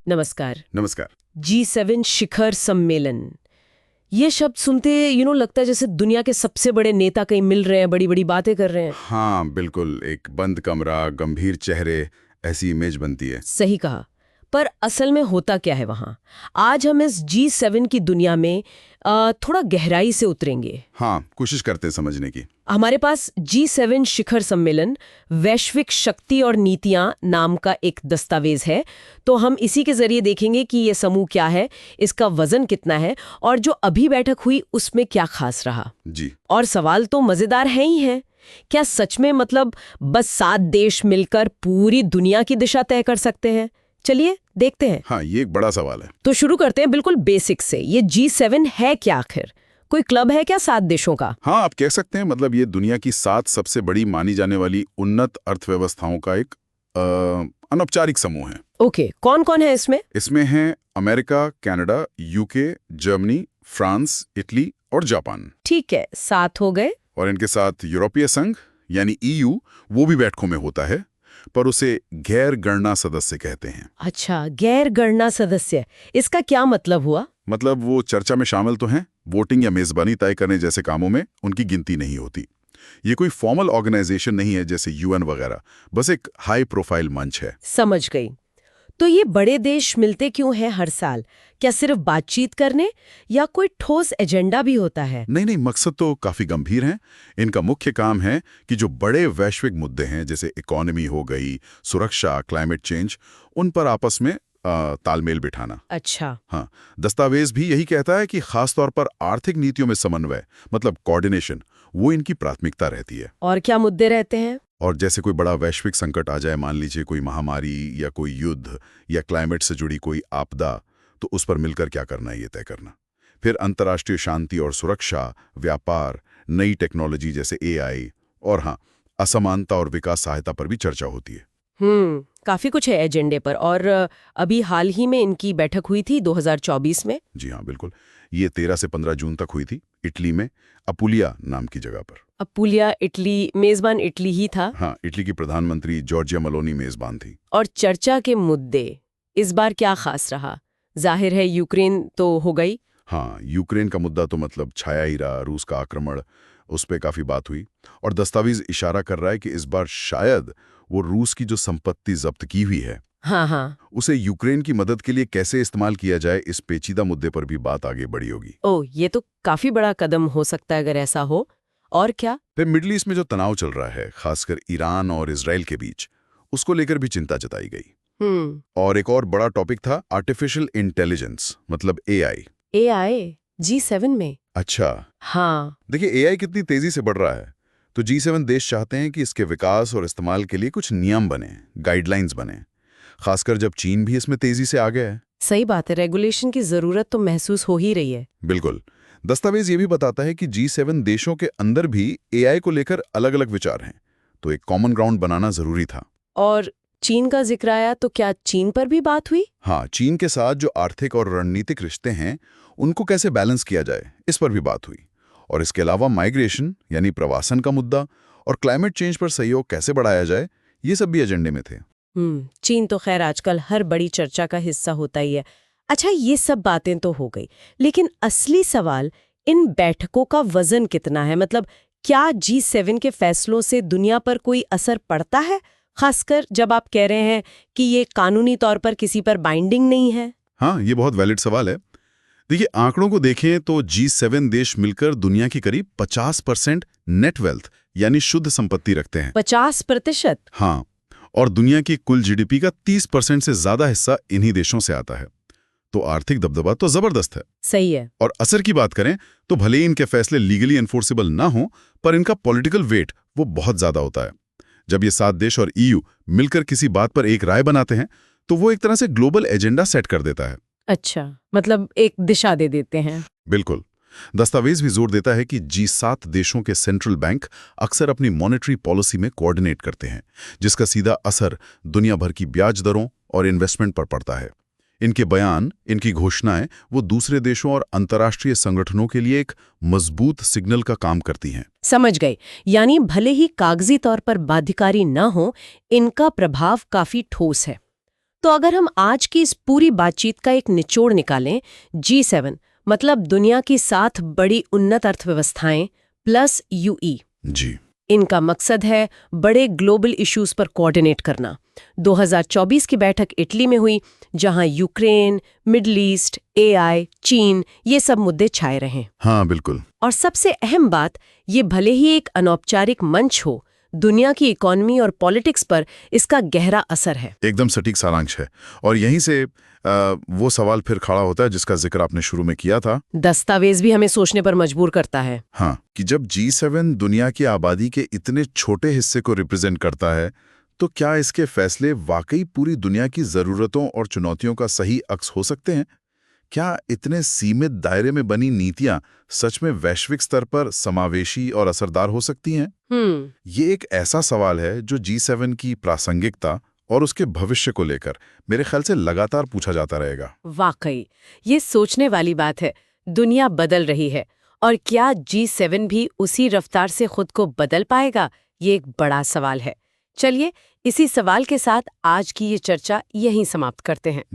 नमस्कार। नमस्कार। G7 शिखर सम्मेलन, ये शब्द सुनते लगता है जैसे दुनिया के सबसे बड़े नेता कहीं मिल रहे हैं, बड़ी बड़ी बातें कर रहे हैं। हाँ बिल्कुल, एक बंद कमरा, गंभीर चेहरे, ऐसी इमेज बनती है। सही कहा। पर असल में होता क्या है वहाँ? आज हम इस G7 की दुनिया में थोड़ा गहराई से उतरेंगे। हाँ, कोशिश करते हैं समझने की। हमारे पास G7 शिखर सम्मेलन वैश्विक शक्ति और नीतियां नाम का एक दस्तावेज है, तो हम इसी के जरिए देखेंगे कि ये समूह क्या है, इसका वजन कितना है और जो अभी बैठक हुई उसमें क्या खास रहा। जी। और सवाल तो मजेदार है ही है। क्या सच में मतलब बस 7 देश मिलकर पूरी दुनिया की दिशा तय कर सकते हैं? चलिए देखते हैं। हाँ, ये एक बड़ा सवाल है। तो शुरू करते हैं बिल्कुल बेसिक से। ये G7 है क्या आखिर? कोई क्लब है क्या 7 देशों का? हाँ, आप कह सकते हैं। मतलब ये दुनिया की 7 सबसे बड़ी मानी जाने वाली उन्नत अर्थव्यवस्थाओं का एक अनौपचारिक समूह है। ओके, कौन कौन है इसमें? इसमें हैं America, Canada, UK, Germany, France, Italy और जापान। ठीक है, 7 हो गए। और इनके साथ यूरोपीय संघ यानी EU, वो भी बैठकों में होता है, पर उसे गैर गणना सदस्य कहते हैं। अच्छा, गैर गणना सदस्य, इसका क्या मतलब हुआ? मतलब वो चर्चा में शामिल तो हैं, वोटिंग या मेजबानी तय करने जैसे कामों में उनकी गिनती नहीं होती। ये कोई फॉर्मल ऑर्गेनाइजेशन नहीं है जैसे UN वगैरह, बस एक हाई प्रोफाइल मंच है। समझ गई। तो ये बड़े देश मिलते क्यों हैं हर साल? क्या सिर्फ बातचीत करने या कोई ठोस एजेंडा भी होता है? नहीं, मकसद तो काफी गंभीर है। इनका मुख्य काम है कि जो बड़े वैश्विक मुद्दे हैं जैसे इकोनॉमी हो गई, सुरक्षा, क्लाइमेट चेंज, उन पर आपस में तालमेल बिठाना। अच्छा। हाँ, दस्तावेज भी यही कहता है कि खासतौर पर आर्थिक नीतियों में समन्वय, मतलब कोऑर्डिनेशन, वो इनकी प्राथमिकता रहती है। और क्या मुद्दे रहते हैं? और जैसे कोई बड़ा वैश्विक संकट आ जाए, मान लीजिए कोई महामारी या कोई युद्ध या क्लाइमेट से जुड़ी कोई आपदा, तो उस पर मिलकर क्या करना है ये तय करना। फिर अंतर्राष्ट्रीय शांति और सुरक्षा, व्यापार, नई टेक्नोलॉजी जैसे AI, और हाँ, असमानता और विकास सहायता पर भी चर्चा होती है। काफी कुछ है एजेंडे पर। और अभी हाल ही में इनकी बैठक हुई थी 2024 में। जी हाँ, बिल्कुल। ये 13 से 15 जून तक हुई थी, इटली में, अपुलिया नाम की जगह पर। Apulia, Italy. मेजबान इटली ही था। हाँ, इटली की प्रधानमंत्री जॉर्जिया मेलोनी मेजबान थी। और चर्चा के मुद्दे इस बार क्या खास रहा? जाहिर है यूक्रेन तो हो गई। हाँ, यूक्रेन का मुद्दा तो मतलब छाया ही रहा, रूस का आक्रमण, उस पर काफी बात हुई। और दस्तावेज इशारा कर रहा है कि इस बार शायद वो रूस की जो संपत्ति जब्त की हुई है, हाँ, उसे यूक्रेन की मदद के लिए कैसे इस्तेमाल किया जाए, इस पेचीदा मुद्दे पर भी बात आगे बढ़ी होगी। ओह, ये तो काफी बड़ा कदम हो सकता है अगर ऐसा हो। और क्या? फिर मिडल ईस्ट में जो तनाव चल रहा है, खासकर ईरान और इजराइल के बीच, उसको लेकर भी चिंता जताई गई। और एक और बड़ा टॉपिक था आर्टिफिशियल इंटेलिजेंस, मतलब AI। AI G7 में? अच्छा। हाँ। देखिए, AI कितनी तेजी से बढ़ रहा है, तो G7 देश चाहते हैं कि इसके विकास और इस्तेमाल के लिए कुछ नियम बने, गाइडलाइंस बने, खासकर जब चीन भी इसमें तेजी से आ गया है। सही बात है, रेगुलेशन की जरूरत तो महसूस हो ही रही है। बिल्कुल। दस्तावेज ये भी बताता है कि G7 देशों के अंदर भी AI को लेकर अलग अलग विचार हैं, तो एक कॉमन ग्राउंड बनाना जरूरी था। और चीन का जिक्र आया, तो क्या चीन पर भी बात हुई? हाँ, चीन के साथ जो आर्थिक और रणनीतिक रिश्ते हैं, उनको कैसे बैलेंस किया जाए, इस पर भी बात हुई। और इसके अलावा माइग्रेशन यानी प्रवासन का मुद्दा और क्लाइमेट चेंज पर सहयोग कैसे बढ़ाया जाए, ये सब भी एजेंडे में थे। चीन तो खैर आजकल हर बड़ी चर्चा का हिस्सा होता ही है। अच्छा, ये सब बातें तो हो गई, लेकिन असली सवाल इन बैठकों का वजन कितना है? मतलब क्या G7 के फैसलों से दुनिया पर कोई असर पड़ता है, खासकर जब आप कह रहे हैं कि ये कानूनी तौर पर किसी पर बाइंडिंग नहीं है? हाँ, ये बहुत वैलिड सवाल है। देखिए, आंकड़ों को देखें तो G7 देश मिलकर दुनिया की करीब 50% नेट वेल्थ यानी शुद्ध संपत्ति रखते हैं। 50%? हाँ, और दुनिया की कुल GDP का 30% से ज्यादा हिस्सा इन्हीं देशों से आता है। तो आर्थिक दबदबा तो जबरदस्त है। सही है। और असर की बात करें तो भले ही इनके फैसले लीगली एनफोर्सेबल ना हो, पर इनका पॉलिटिकल वेट वो बहुत ज्यादा होता है। जब ये 7 देश और EU मिलकर किसी बात पर एक राय बनाते हैं, तो वो एक तरह से ग्लोबल एजेंडा सेट कर देता है। अच्छा, मतलब एक दिशा दे देते हैं। बिल्कुल। दस्तावेज भी जोर देता है कि G7 देशों के सेंट्रल बैंक अक्सर अपनी मॉनेटरी पॉलिसी में कोऑर्डिनेट करते हैं, जिसका सीधा असर दुनिया भर की ब्याज दरों और इन्वेस्टमेंट पर पड़ता है। इनके बयान, इनकी घोषणाएं वो दूसरे देशों और अंतर्राष्ट्रीय संगठनों के लिए एक मजबूत सिग्नल का काम करती हैं। समझ गए। यानी भले ही कागजी तौर पर बाध्यकारी न हो, इनका प्रभाव काफी ठोस है। तो अगर हम आज की इस पूरी बातचीत का एक निचोड़ निकालें, G7 मतलब दुनिया की 7 बड़ी उन्नत अर्थव्यवस्थाएं प्लस यूई, जी। इनका मकसद है बड़े ग्लोबल इश्यूज पर कोऑर्डिनेट करना। 2024 की बैठक इटली में हुई, जहां यूक्रेन, मिडल ईस्ट, एआई, चीन ये सब मुद्दे छाए रहे। हाँ, बिल्कुल। और सबसे अहम बात, ये भले ही एक अनौपचारिक मंच हो, दुनिया की इकोनॉमी और पॉलिटिक्स पर इसका गहरा असर है। एकदम सटीक सारांश है। और यहीं से वो सवाल फिर खड़ा होता है जिसका जिक्र आपने शुरू में किया था। दस्तावेज भी हमें सोचने पर मजबूर करता है। हाँ, कि जब G7 दुनिया की आबादी के इतने छोटे हिस्से को रिप्रेजेंट करता है, तो क्या इसके फैसले वाकई पूरी दुनिया की जरूरतों और चुनौतियों का सही अक्स हो सकते हैं? क्या इतने सीमित दायरे में बनी नीतियां सच में वैश्विक स्तर पर समावेशी और असरदार हो सकती हैं? ये एक ऐसा सवाल है जो G7 की प्रासंगिकता और उसके भविष्य को लेकर मेरे ख्याल से लगातार पूछा जाता रहेगा। वाकई ये सोचने वाली बात है। दुनिया बदल रही है, और क्या G7 भी उसी रफ्तार से खुद को बदल पाएगा? ये एक बड़ा सवाल है। चलिए, इसी सवाल के साथ आज की ये चर्चा यहीं समाप्त करते हैं।